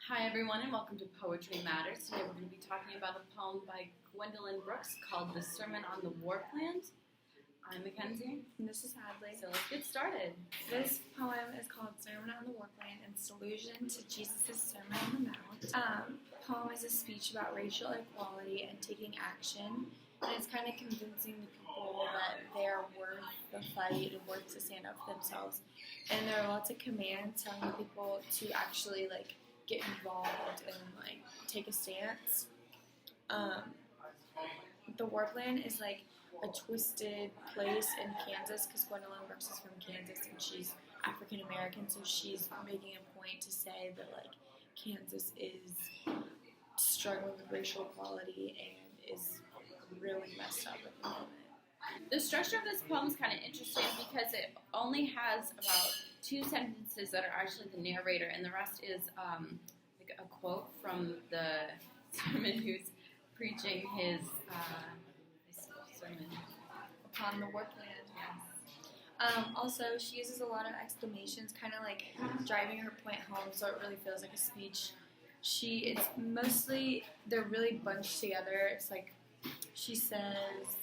Hi everyone and welcome to Poetry Matters. Today we're going to be talking about a poem by Gwendolyn Brooks called The Sermon on the Warpland. I'm Mackenzie. And this is Hadley. So let's get started. This poem is called Serman on the Warpland and it's allusion to Jesus' Sermon on the Mount. Poem is a speech about racial equality and taking action. And it's kind of convincing the people that they are worth the fight and worth to stand up for themselves. And there are lots of commands telling people to actually get involved and take a stance. The Warpland is a twisted place in Kansas because Gwendolyn Brooks is from Kansas and she's African American, so she's making a point to say that Kansas is struggling with racial equality and is really messed up at the moment. The structure of this poem is kind of interesting because it only has about 2 sentences that are actually the narrator, and the rest is a quote from the sermon who's preaching his sermon upon the Warpland. Yes. Also, she uses a lot of exclamations, kind of driving her point home, so it really feels like a speech. They're really bunched together. It's she says,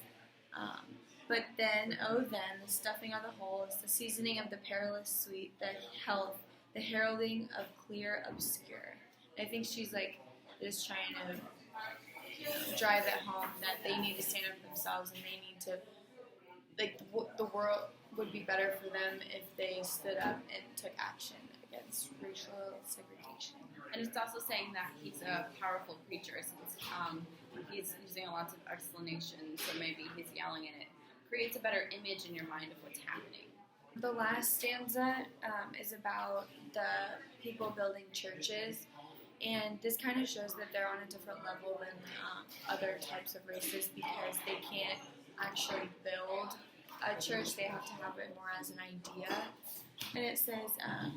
but then, oh then, the stuffing of the whole is the seasoning of the perilous sweet, the health, the heralding of clear obscure. And I think she's just trying to drive it home that they need to stand up for themselves and they need to, the world would be better for them if they stood up and took action against racial segregation. And it's also saying that he's a powerful preacher since he's using lots of explanations, so maybe he's yelling and it creates a better image in your mind of what's happening. The last stanza is about the people building churches, and this kind of shows that they're on a different level than other types of races because they can't actually build a church, they have to have it more as an idea. And it says,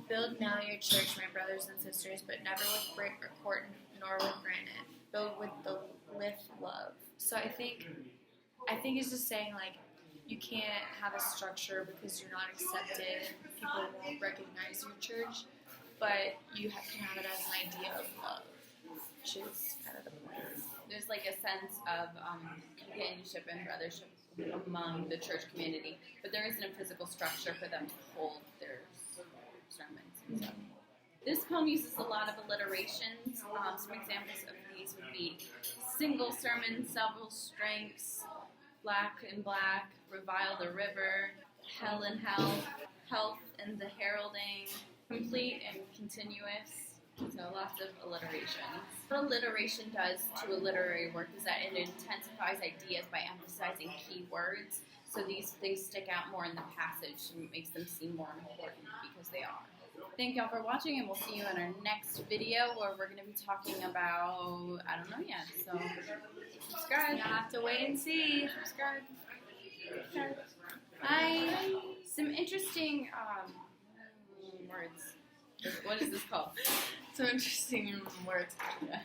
build now your church, my brothers and sisters, but never with brick or quartz nor with granite. Build with love. So I think it's just saying you can't have a structure because you're not accepted. People won't recognize your church, but you can have it as an idea of love, which is kind of the point. There's a sense of companionship and brothership among the church community, but there isn't a physical structure for them to hold their sermons and stuff. This poem uses a lot of alliterations. Some examples of these would be single sermon, several strengths, black and black, revile the river, hell and health, health and the heralding, complete and continuous. So lots of alliterations. What alliteration does to a literary work is that it intensifies ideas by emphasizing key words. So these things stick out more in the passage and makes them seem more important because they are. Thank y'all for watching, and we'll see you in our next video where we're going to be talking about, I don't know yet, so subscribe. You'll have to wait and see. Subscribe. Bye. Some interesting words. What is this called? So interesting words. Yeah.